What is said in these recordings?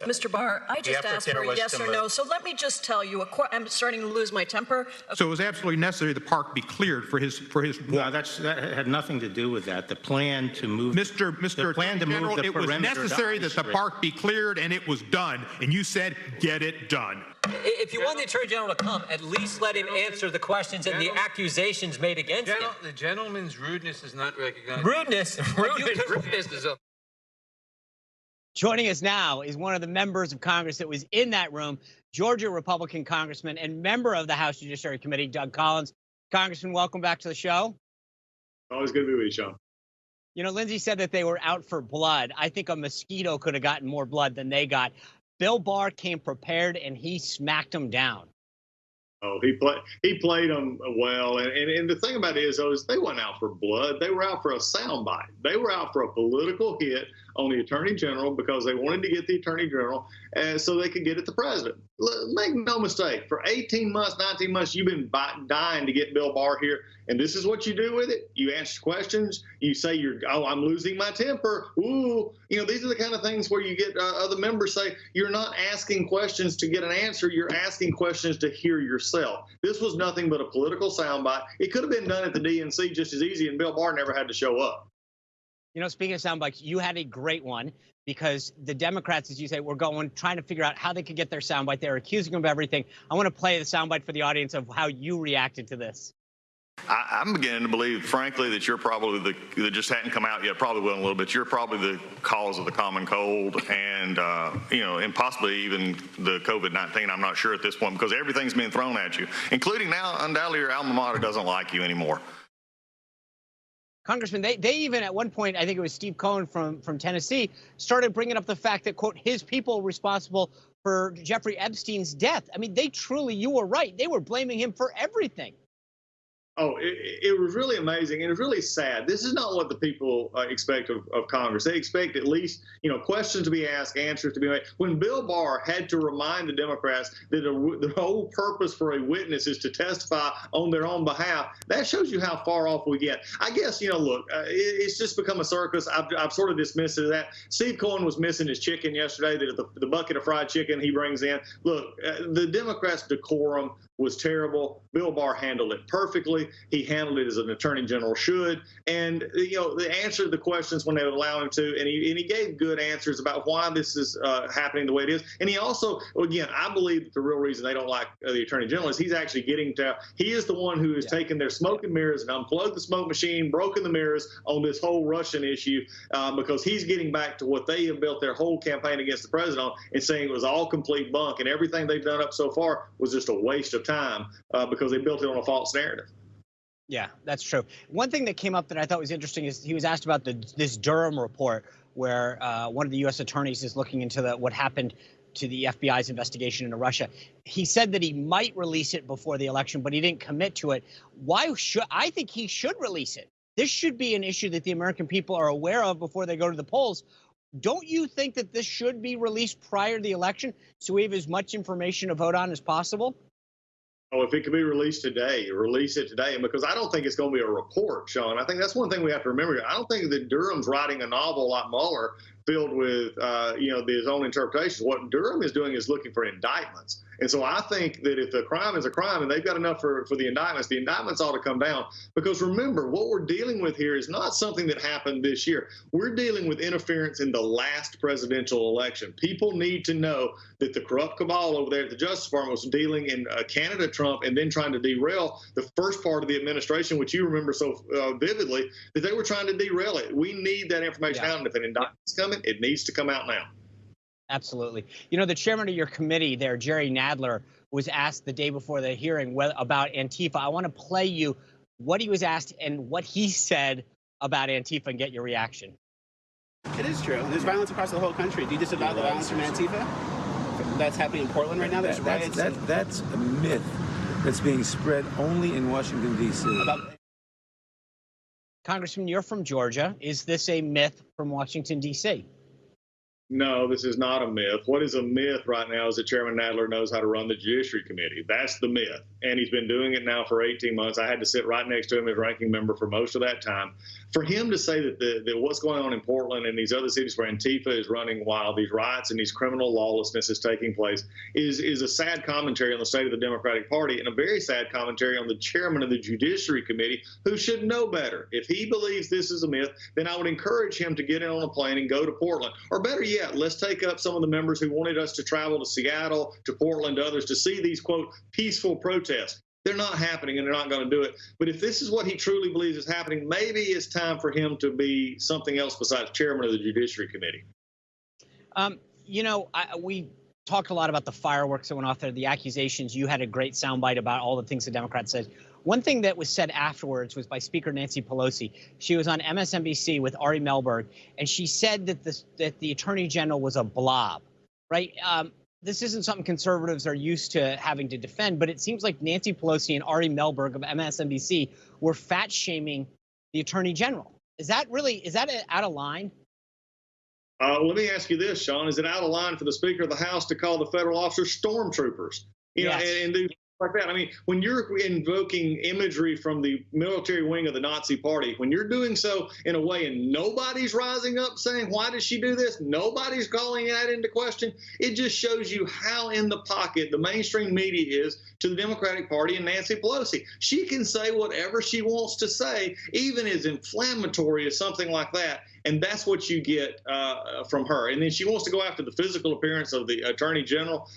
Mr. Barr, I just effort asked there for a was yes to or move. no. So let me just tell you, I'm starting to lose my temper. So it was absolutely necessary the park be cleared for his No, that had nothing to do with that. The plan to move. Mr. The plan to move General, the it was perimeter necessary that the district. park be cleared, and it was done. And you said, get it done. If you want the Attorney General to come, at least let him answer the questions and the accusations made against him. The gentleman's rudeness is not recognized. Rudeness. Rudeness is a Joining us now is one of the members of Congress that was in that room, Georgia Republican Congressman and member of the House Judiciary Committee, Doug Collins. Congressman, welcome back to the show. Always good to be with you, Sean. You know, Lindsey said that they were out for blood. I think a mosquito could have gotten more blood than they got. Bill Barr came prepared, and he smacked them down. Oh, he played them well, and the thing about it is, though, is they weren't out for blood. They were out for a soundbite. They were out for a political hit on the Attorney General because they wanted to get the Attorney General so they could get at the president. Make no mistake, for 18 months, 19 months, you've been dying to get Bill Barr here, and this is what you do with it. You answer questions. You say, I'm losing my temper. Ooh. You know, these are the kind of things where you get other members say, you're not asking questions to get an answer. You're asking questions to hear yourself. This was nothing but a political soundbite. It could have been done at the DNC just as easy, and Bill Barr never had to show up. You know, speaking of soundbites, you had a great one because the Democrats, as you say, were trying to figure out how they could get their soundbite. They're accusing him of everything. I want to play the soundbite for the audience of how you reacted to this. I'm beginning to believe, frankly, that you're probably that just hadn't come out yet, probably will in a little bit. You're probably the cause of the common cold and, and possibly even the COVID-19. I'm not sure at this point because everything's being thrown at you, including now, undoubtedly, your alma mater doesn't like you anymore. Congressman, they even at one point, I think it was Steve Cohen from Tennessee, started bringing up the fact that, quote, his people were responsible for Jeffrey Epstein's death. I mean, you were right. They were blaming him for everything. Oh, it was really amazing, and it's really sad. This is not what the people expect of Congress. They expect at least, questions to be asked, answers to be made. When Bill Barr had to remind the Democrats that the whole purpose for a witness is to testify on their own behalf, that shows you how far off we get. I guess, look, it's just become a circus. I've sort of dismissed it as that. Steve Cohen was missing his chicken yesterday, the bucket of fried chicken he brings in. Look, the Democrats' decorum was terrible. Bill Barr handled it perfectly. He handled it as an attorney general should. And, they answered the questions when they would allow him to. And he gave good answers about why this is happening the way it is. And he also, again, I believe that the real reason they don't like the attorney general is he's actually he is the one who has taken their smoke and mirrors and unplugged the smoke machine, broken the mirrors on this whole Russian issue because he's getting back to what they have built their whole campaign against the president on and saying it was all complete bunk and everything they've done up so far was just a waste of time because they built it on a false narrative. Yeah, that's true. One thing that came up that I thought was interesting is he was asked about this Durham report where one of the U.S. attorneys is looking into what happened to the FBI's investigation into Russia. He said that he might release it before the election, but he didn't commit to it. I think he should release it. This should be an issue that the American people are aware of before they go to the polls. Don't you think that this should be released prior to the election so we have as much information to vote on as possible? Oh, if it could be released today, release it today. And because I don't think it's going to be a report, Sean. I think that's one thing we have to remember. I don't think that Durham's writing a novel like Mueller filled with, his own interpretations. What Durham is doing is looking for indictments. And so I think that if the crime is a crime and they've got enough for the indictments ought to come down. Because remember, what we're dealing with here is not something that happened this year. We're dealing with interference in the last presidential election. People need to know that the corrupt cabal over there at the Justice Department was dealing in Canada Trump and then trying to derail the first part of the administration, which you remember so vividly, that they were trying to derail it. We need that information out. And if an indictment's coming, it needs to come out now. Absolutely. The chairman of your committee there, Jerry Nadler, was asked the day before the hearing about Antifa. I want to play you what he was asked and what he said about Antifa and get your reaction. It is true. There's violence across the whole country. Do you disavow the violence from Antifa that's happening in Portland right now? There's riots. That's a myth that's being spread only in Washington, D.C. Congressman, you're from Georgia. Is this a myth from Washington, D.C.? No, this is not a myth. What is a myth right now is that Chairman Nadler knows how to run the Judiciary Committee. That's the myth. And he's been doing it now for 18 months. I had to sit right next to him as ranking member for most of that time. For him to say that what's going on in Portland and these other cities where Antifa is running wild, these riots and these criminal lawlessness is taking place, is a sad commentary on the state of the Democratic Party and a very sad commentary on the chairman of the Judiciary Committee, who should know better. If he believes this is a myth, then I would encourage him to get in on a plane and go to Portland. Or better yet, let's take up some of the members who wanted us to travel to Seattle, to Portland, to others to see these, quote, peaceful protests. They're not happening, and they're not going to do it. But if this is what he truly believes is happening, maybe it's time for him to be something else besides chairman of the Judiciary Committee. We talked a lot about the fireworks that went off there, the accusations. You had a great soundbite about all the things the Democrats said. One thing that was said afterwards was by Speaker Nancy Pelosi. She was on MSNBC with Ari Melberg, and she said that the Attorney General was a blob, right? This isn't something conservatives are used to having to defend, but it seems like Nancy Pelosi and Ari Melberg of MSNBC were fat shaming the Attorney General. Is that out of line? Let me ask you this, Sean. Is it out of line for the Speaker of the House to call the federal officers stormtroopers? And do like that. I mean, when you're invoking imagery from the military wing of the Nazi Party, when you're doing so in a way and nobody's rising up saying, why did she do this? Nobody's calling that into question. It just shows you how in the pocket the mainstream media is to the Democratic Party and Nancy Pelosi. She can say whatever she wants to say, even as inflammatory as something like that. And that's what you get from her. And then she wants to go after the physical appearance of the Attorney General.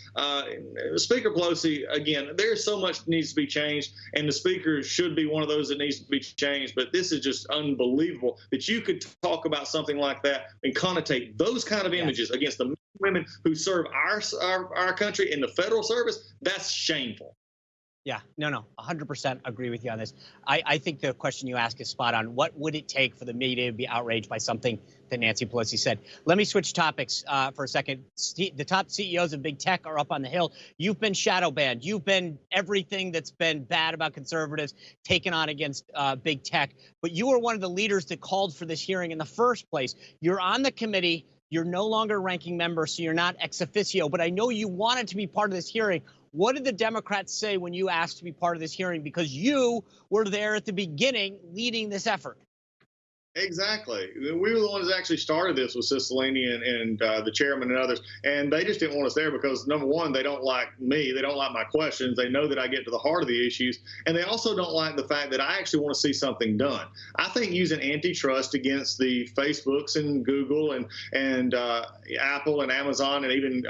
Speaker Pelosi, again, there's so much that needs to be changed, and the Speaker should be one of those that needs to be changed. But this is just unbelievable that you could talk about something like that and connotate those kind of images against the men and women who serve our country in the federal service. That's shameful. Yeah, no, 100% agree with you on this. I think the question you ask is spot on. What would it take for the media to be outraged by something that Nancy Pelosi said? Let me switch topics for a second. The top CEOs of big tech are up on the Hill. You've been shadow banned. You've been everything that's been bad about conservatives taken on against big tech. But you were one of the leaders that called for this hearing in the first place. You're on the committee. You're no longer ranking member, so you're not ex officio. But I know you wanted to be part of this hearing. What did the Democrats say when you asked to be part of this hearing? Because you were there at the beginning leading this effort. Exactly. We were the ones that actually started this with Cicilline and the chairman and others. And they just didn't want us there because, number one, they don't like me. They don't like my questions. They know that I get to the heart of the issues. And they also don't like the fact that I actually want to see something done. I think using antitrust against the Facebooks and Google and Apple and Amazon and even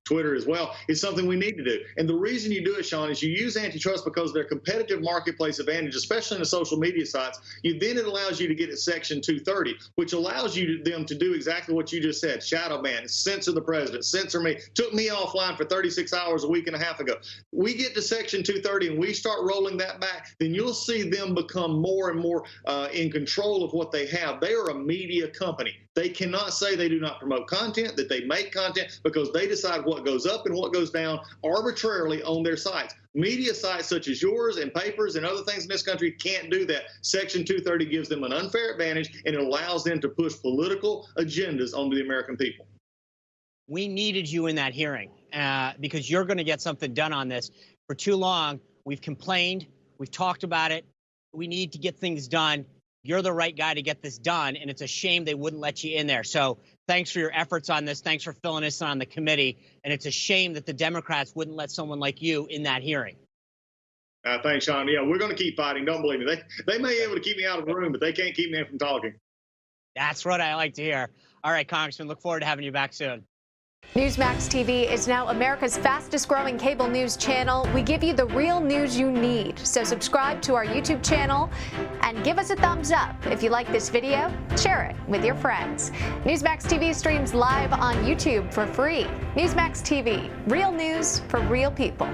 Twitter as well is something we need to do. And the reason you do it, Sean, is you use antitrust because they're competitive marketplace advantage, especially in the social media sites. Then it allows you to get at Section 230, which allows them to do exactly what you just said: shadow ban, censor the president, censor me. Took me offline for 36 hours a week and a half ago. We get to Section 230 and we start rolling that back, then you'll see them become more and more in control of what they have. They are a media company. They cannot say they do not promote content, that they make content, because they decide what goes up and what goes down arbitrarily on their sites. Media sites such as yours and papers and other things in this country can't do that. Section 230 gives them an unfair advantage, and it allows them to push political agendas onto the American people. We needed you in that hearing because you're going to get something done on this. For too long, we've complained, we've talked about it. We need to get things done. You're the right guy to get this done, and it's a shame they wouldn't let you in there. So thanks for your efforts on this. Thanks for filling us on the committee. And it's a shame that the Democrats wouldn't let someone like you in that hearing. Thanks, Sean. Yeah, we're going to keep fighting. Don't believe me. They may be able to keep me out of the room, but they can't keep me from talking. That's what I like to hear. All right, Congressman, look forward to having you back soon. Newsmax TV is now America's fastest growing cable news channel. We give you the real news you need. So subscribe to our YouTube channel and give us a thumbs up. If you like this video, share it with your friends. Newsmax TV streams live on YouTube for free. Newsmax TV, real news for real people.